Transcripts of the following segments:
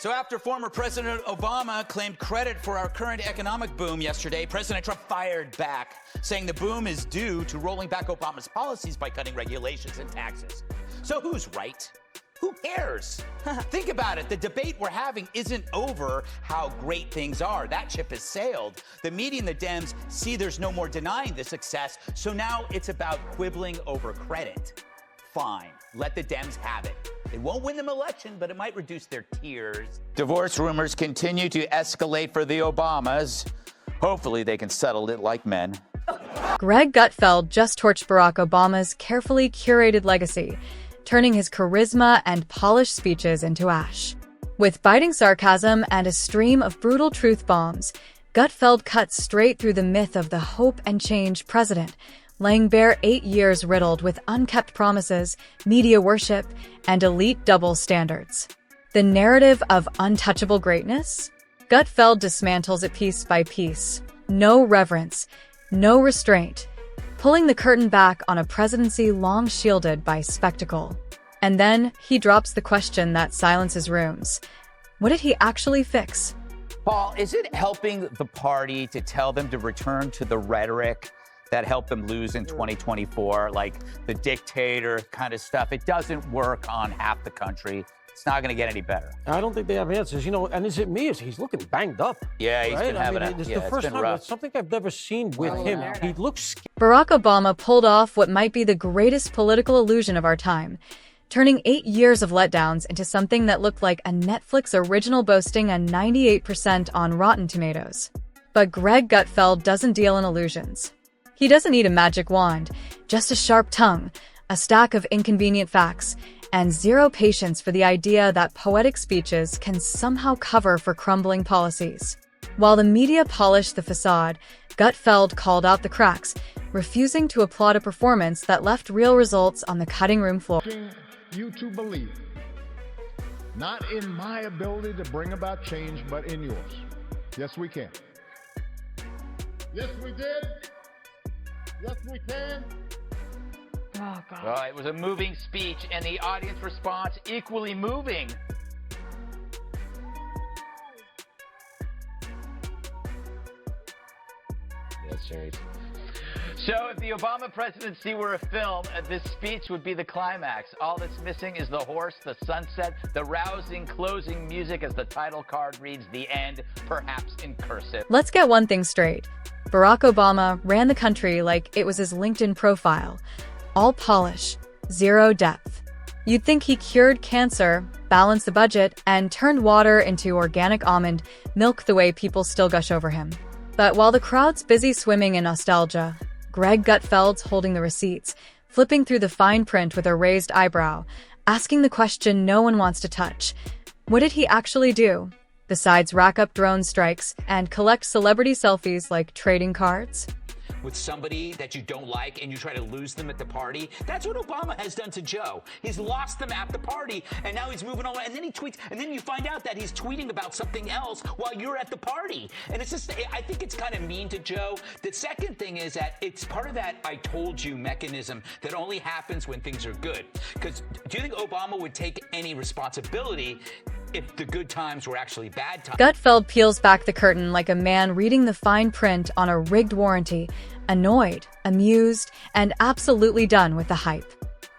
So after former President Obama claimed credit for our current economic boom yesterday, President Trump fired back, saying the boom is due to rolling back Obama's policies by cutting regulations and taxes. So who's right? Who cares? Think about it. The debate we're having isn't over how great things are. That ship has sailed. The media and the Dems see there's no more denying the success, so now it's about quibbling over credit. Fine, let the Dems have it. It won't win them election, but it might reduce their tears. Divorce rumors continue to escalate for the Obamas. Hopefully they can settle it like men. Greg Gutfeld just torched Barack Obama's carefully curated legacy, turning his charisma and polished speeches into ash. With biting sarcasm and a stream of brutal truth bombs, Gutfeld cut straight through the myth of the hope and change president, laying bare 8 years riddled with unkept promises, media worship, and elite double standards. The narrative of untouchable greatness? Gutfeld dismantles it piece by piece. No reverence, no restraint, pulling the curtain back on a presidency long shielded by spectacle. And then he drops the question that silences rooms. What did he actually fix? Paul, is it helping the party to tell them to return to the rhetoric that helped them lose in 2024, like the dictator kind of stuff? It doesn't work on half the country. It's not going to get any better. I don't think they have answers. And is it me? He's looking banged up. Yeah, he's been having it's the first time. It's something I've never seen with him. He looks Barack Obama pulled off what might be the greatest political illusion of our time, turning 8 years of letdowns into something that looked like a Netflix original boasting a 98% on Rotten Tomatoes. But Greg Gutfeld doesn't deal in illusions. He doesn't need a magic wand, just a sharp tongue, a stack of inconvenient facts, and zero patience for the idea that poetic speeches can somehow cover for crumbling policies. While the media polished the facade, Gutfeld called out the cracks, refusing to applaud a performance that left real results on the cutting room floor. You to believe, not in my ability to bring about change, but in yours. Yes, we can. Yes, we did. Yes, we can. Oh, God. Well, it was a moving speech, and the audience response equally moving. Yeah, serious. So if the Obama presidency were a film, this speech would be the climax. All that's missing is the horse, the sunset, the rousing closing music as the title card reads the end, perhaps in cursive. Let's get one thing straight. Barack Obama ran the country like it was his LinkedIn profile. All polish, zero depth. You'd think he cured cancer, balanced the budget, and turned water into organic almond milk the way people still gush over him. But while the crowd's busy swimming in nostalgia, Greg Gutfeld's holding the receipts, flipping through the fine print with a raised eyebrow, asking the question no one wants to touch. What did he actually do, besides rack up drone strikes and collect celebrity selfies like trading cards? With somebody that you don't like and you try to lose them at the party. That's what Obama has done to Joe. He's lost them at the party, and now he's moving on. And then he tweets, and then you find out that he's tweeting about something else while you're at the party. And it's just, I think it's kind of mean to Joe. The second thing is that it's part of that I told you mechanism that only happens when things are good. Because do you think Obama would take any responsibility if the good times were actually bad times? Gutfeld peels back the curtain like a man reading the fine print on a rigged warranty, annoyed, amused, and absolutely done with the hype.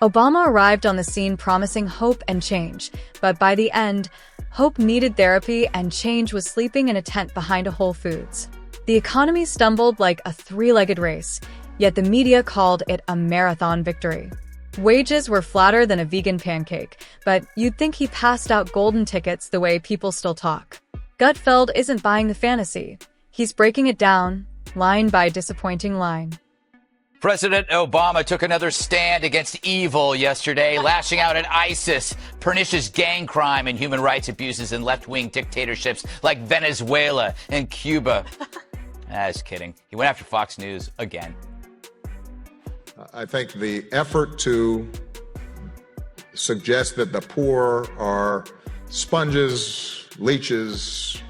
Obama arrived on the scene promising hope and change, but by the end, hope needed therapy and change was sleeping in a tent behind a Whole Foods. The economy stumbled like a three-legged race, yet the media called it a marathon victory. Wages were flatter than a vegan pancake, but you'd think he passed out golden tickets the way people still talk. Gutfeld isn't buying the fantasy. He's breaking it down, line by disappointing line. President Obama took another stand against evil yesterday, lashing out at ISIS, pernicious gang crime and human rights abuses in left-wing dictatorships like Venezuela and Cuba. I was kidding. He went after Fox News again. I think the effort to suggest that the poor are sponges, leeches.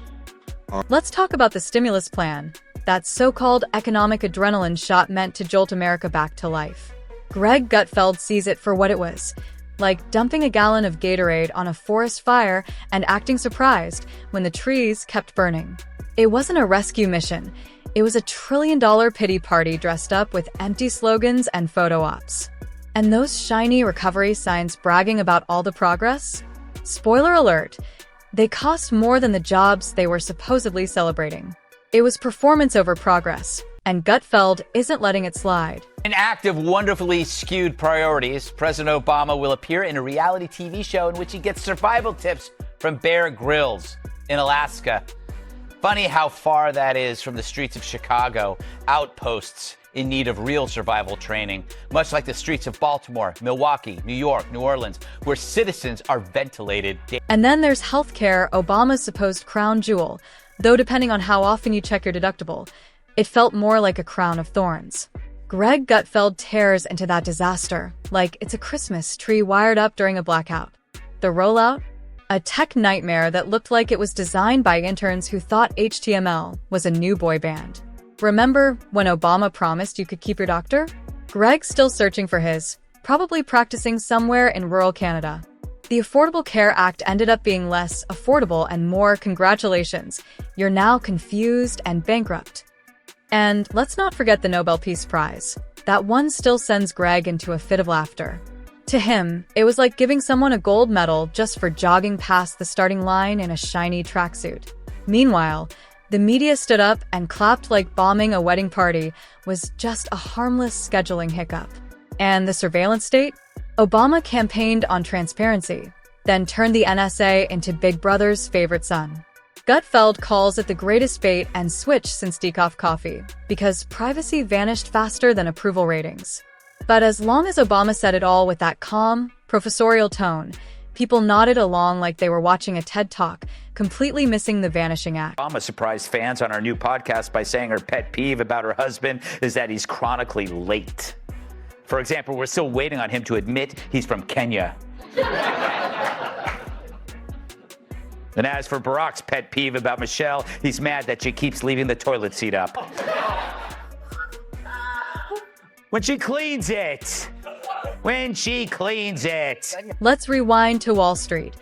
Let's talk about the stimulus plan, that so-called economic adrenaline shot meant to jolt America back to life. Greg Gutfeld sees it for what it was, like dumping a gallon of Gatorade on a forest fire and acting surprised when the trees kept burning. It wasn't a rescue mission. It was a trillion-dollar pity party dressed up with empty slogans and photo ops. And those shiny recovery signs bragging about all the progress? Spoiler alert, they cost more than the jobs they were supposedly celebrating. It was performance over progress, and Gutfeld isn't letting it slide. An act of wonderfully skewed priorities, President Obama will appear in a reality TV show in which he gets survival tips from Bear Grylls in Alaska. Funny how far that is from the streets of Chicago, outposts in need of real survival training, much like the streets of Baltimore, Milwaukee, New York, New Orleans, where citizens are ventilated. And then there's healthcare, Obama's supposed crown jewel, though depending on how often you check your deductible, it felt more like a crown of thorns. Greg Gutfeld tears into that disaster like it's a Christmas tree wired up during a blackout. The rollout? A tech nightmare that looked like it was designed by interns who thought HTML was a new boy band. Remember when Obama promised you could keep your doctor? Greg's still searching for his, probably practicing somewhere in rural Canada. The Affordable Care Act ended up being less affordable and more congratulations. You're now confused and bankrupt. And let's not forget the Nobel Peace Prize. That one still sends Greg into a fit of laughter. To him, it was like giving someone a gold medal just for jogging past the starting line in a shiny tracksuit. Meanwhile, the media stood up and clapped like bombing a wedding party was just a harmless scheduling hiccup. And the surveillance state? Obama campaigned on transparency, then turned the NSA into Big Brother's favorite son. Gutfeld calls it the greatest bait and switch since decaf coffee, because privacy vanished faster than approval ratings. But as long as Obama said it all with that calm, professorial tone, people nodded along like they were watching a TED Talk, completely missing the vanishing act. Obama surprised fans on our new podcast by saying her pet peeve about her husband is that he's chronically late. For example, we're still waiting on him to admit he's from Kenya. And as for Barack's pet peeve about Michelle, he's mad that she keeps leaving the toilet seat up. When she cleans it. When she cleans it. Let's rewind to Wall Street,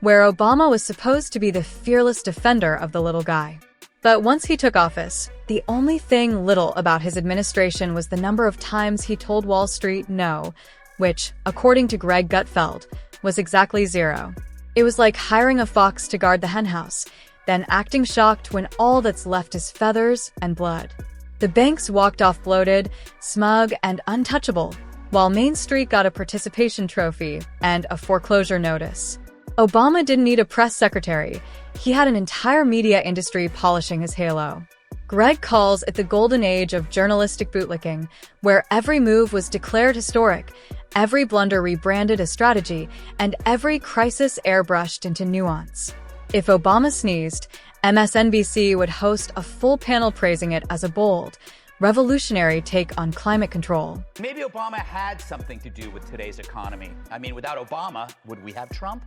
where Obama was supposed to be the fearless defender of the little guy. But once he took office, the only thing little about his administration was the number of times he told Wall Street no, which, according to Greg Gutfeld, was exactly 0. It was like hiring a fox to guard the henhouse, then acting shocked when all that's left is feathers and blood. The banks walked off bloated, smug, and untouchable, while Main Street got a participation trophy and a foreclosure notice. Obama didn't need a press secretary. He had an entire media industry polishing his halo. Greg calls it the golden age of journalistic bootlicking, where every move was declared historic, every blunder rebranded a strategy, and every crisis airbrushed into nuance. If Obama sneezed, MSNBC would host a full panel praising it as a bold, revolutionary take on climate control. Maybe Obama had something to do with today's economy. I mean, without Obama, would we have Trump?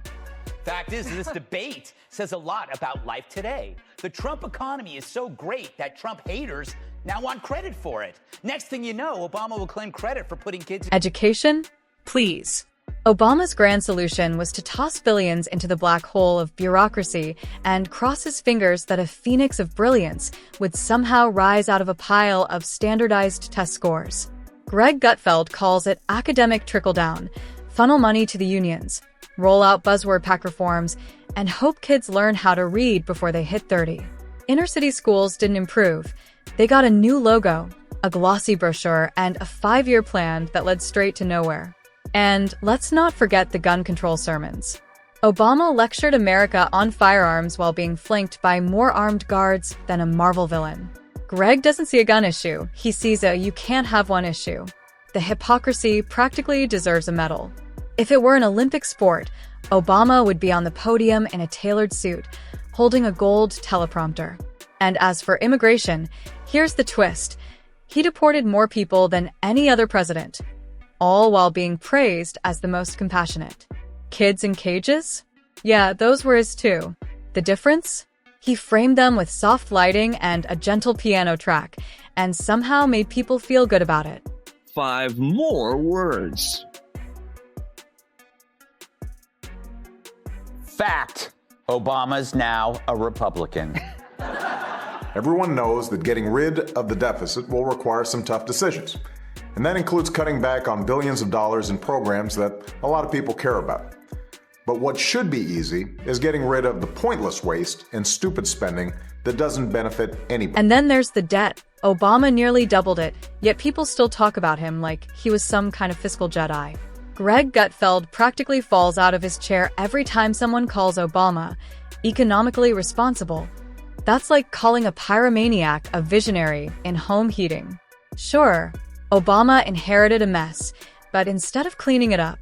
Fact is, this debate says a lot about life today. The Trump economy is so great that Trump haters now want credit for it. Next thing you know, Obama will claim credit for putting kids in Education? Please. Obama's grand solution was to toss billions into the black hole of bureaucracy and cross his fingers that a phoenix of brilliance would somehow rise out of a pile of standardized test scores. Greg Gutfeld calls it academic trickle-down, funnel money to the unions, roll out buzzword pack reforms, and hope kids learn how to read before they hit 30. Inner-city schools didn't improve. They got a new logo, a glossy brochure, and a 5-year plan that led straight to nowhere. And let's not forget the gun control sermons. Obama lectured America on firearms while being flanked by more armed guards than a Marvel villain. Greg doesn't see a gun issue. He sees a you can't have one issue. The hypocrisy practically deserves a medal. If it were an Olympic sport, Obama would be on the podium in a tailored suit, holding a gold teleprompter. And as for immigration, here's the twist. He deported more people than any other president, all while being praised as the most compassionate. Kids in cages? Yeah, those were his too. The difference? He framed them with soft lighting and a gentle piano track, and somehow made people feel good about it. 5 more words. Fact, Obama's now a Republican. Everyone knows that getting rid of the deficit will require some tough decisions. And that includes cutting back on billions of dollars in programs that a lot of people care about. But what should be easy is getting rid of the pointless waste and stupid spending that doesn't benefit anybody. And then there's the debt. Obama nearly doubled it, yet people still talk about him like he was some kind of fiscal Jedi. Greg Gutfeld practically falls out of his chair every time someone calls Obama economically responsible. That's like calling a pyromaniac a visionary in home heating. Sure, Obama inherited a mess, but instead of cleaning it up,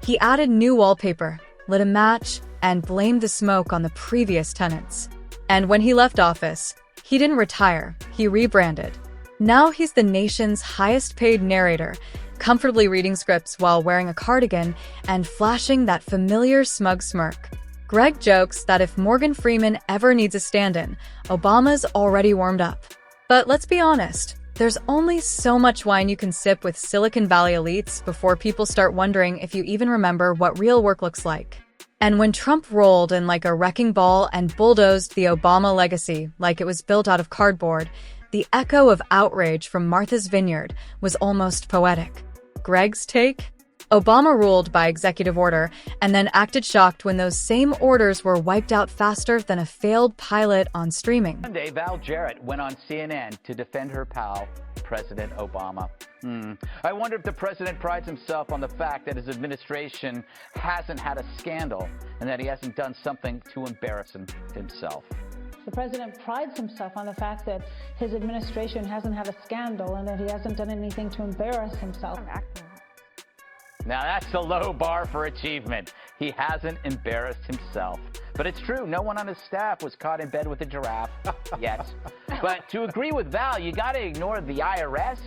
he added new wallpaper, lit a match, and blamed the smoke on the previous tenants. And when he left office, he didn't retire, he rebranded. Now he's the nation's highest-paid narrator, comfortably reading scripts while wearing a cardigan and flashing that familiar smug smirk. Greg jokes that if Morgan Freeman ever needs a stand-in, Obama's already warmed up. But let's be honest, there's only so much wine you can sip with Silicon Valley elites before people start wondering if you even remember what real work looks like. And when Trump rolled in like a wrecking ball and bulldozed the Obama legacy like it was built out of cardboard, the echo of outrage from Martha's Vineyard was almost poetic. Greg's take? Obama ruled by executive order and then acted shocked when those same orders were wiped out faster than a failed pilot on streaming. Monday, Val Jarrett went on CNN to defend her pal, President Obama. I wonder if the president prides himself on the fact that his administration hasn't had a scandal and that he hasn't done something to embarrass himself. The president prides himself on the fact that his administration hasn't had a scandal and that he hasn't done anything to embarrass himself. Now that's a low bar for achievement. He hasn't embarrassed himself. But it's true, no one on his staff was caught in bed with a giraffe yet. But to agree with Val, you gotta ignore the IRS,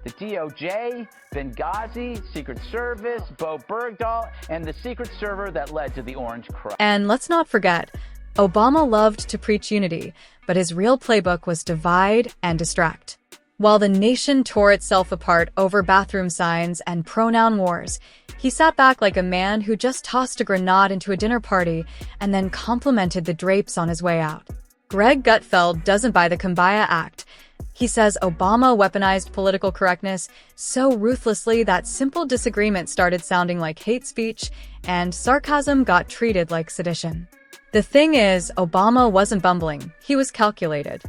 the DOJ, Benghazi, Secret Service, Bo Bergdahl, and the secret server that led to the Orange Crush. And let's not forget, Obama loved to preach unity, but his real playbook was divide and distract. While the nation tore itself apart over bathroom signs and pronoun wars, he sat back like a man who just tossed a grenade into a dinner party and then complimented the drapes on his way out. Greg Gutfeld doesn't buy the Kumbaya Act. He says Obama weaponized political correctness so ruthlessly that simple disagreement started sounding like hate speech and sarcasm got treated like sedition. The thing is, Obama wasn't bumbling, he was calculated.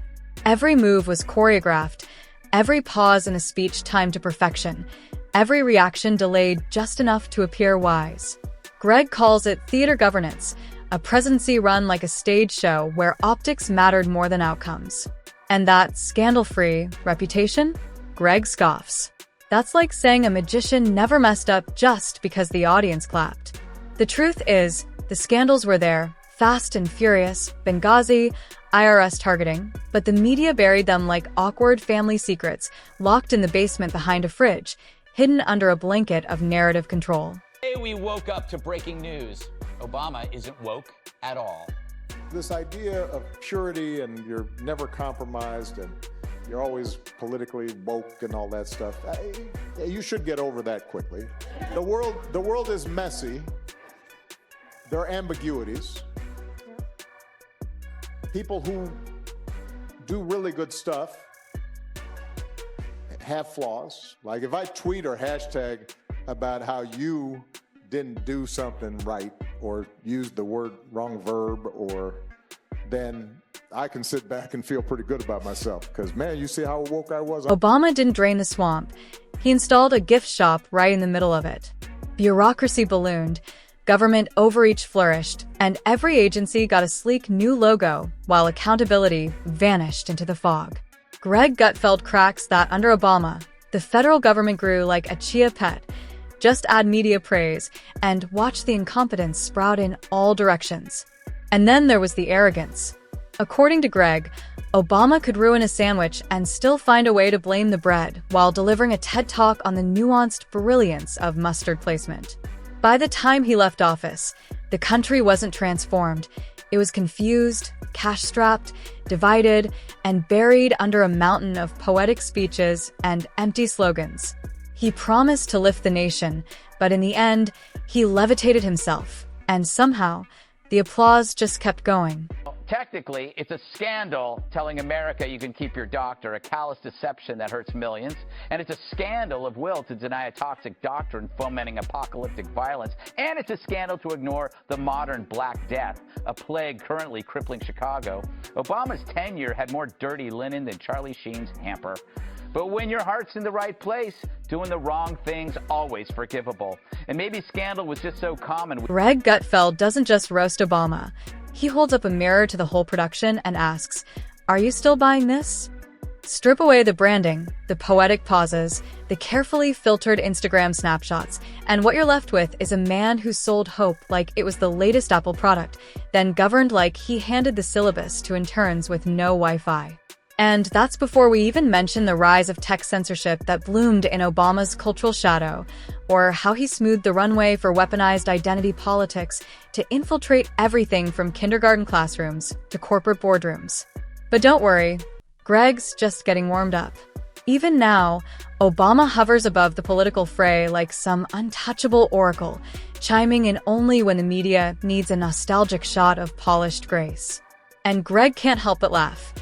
Every move was choreographed, every pause in a speech timed to perfection, every reaction delayed just enough to appear wise. Greg calls it theater governance, a presidency run like a stage show where optics mattered more than outcomes. And that scandal-free reputation? Greg scoffs. That's like saying a magician never messed up just because the audience clapped. The truth is, the scandals were there, fast and furious, Benghazi, IRS targeting, but the media buried them like awkward family secrets, locked in the basement behind a fridge, hidden under a blanket of narrative control. Today we woke up to breaking news. Obama isn't woke at all. This idea of purity and you're never compromised and you're always politically woke and all that stuff, you should get over that quickly. The world is messy. There are ambiguities. People who do really good stuff have flaws. Like if I tweet or hashtag about how you didn't do something right or used the wrong verb, or then I can sit back and feel pretty good about myself because, man, you see how woke I was? Obama didn't drain the swamp. He installed a gift shop right in the middle of it. Bureaucracy ballooned, government overreach flourished, and every agency got a sleek new logo while accountability vanished into the fog. Greg Gutfeld cracks that under Obama, the federal government grew like a chia pet. Just add media praise and watch the incompetence sprout in all directions. And then there was the arrogance. According to Greg, Obama could ruin a sandwich and still find a way to blame the bread while delivering a TED Talk on the nuanced brilliance of mustard placement. By the time he left office, the country wasn't transformed. It was confused, cash-strapped, divided, and buried under a mountain of poetic speeches and empty slogans. He promised to lift the nation, but in the end, he levitated himself, and somehow, the applause just kept going. Technically, it's a scandal telling America you can keep your doctor, a callous deception that hurts millions. And it's a scandal of will to deny a toxic doctrine fomenting apocalyptic violence. And it's a scandal to ignore the modern Black Death, a plague currently crippling Chicago. Obama's tenure had more dirty linen than Charlie Sheen's hamper. But when your heart's in the right place, doing the wrong thing's always forgivable. And maybe scandal was just so common. Greg Gutfeld doesn't just roast Obama. He holds up a mirror to the whole production and asks, "Are you still buying this?" Strip away the branding, the poetic pauses, the carefully filtered Instagram snapshots, and what you're left with is a man who sold hope like it was the latest Apple product, then governed like he handed the syllabus to interns with no Wi-Fi. And that's before we even mention the rise of tech censorship that bloomed in Obama's cultural shadow, or how he smoothed the runway for weaponized identity politics to infiltrate everything from kindergarten classrooms to corporate boardrooms. But don't worry, Greg's just getting warmed up. Even now, Obama hovers above the political fray like some untouchable oracle, chiming in only when the media needs a nostalgic shot of polished grace. And Greg can't help but laugh.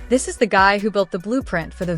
This is the guy who built the blueprint for the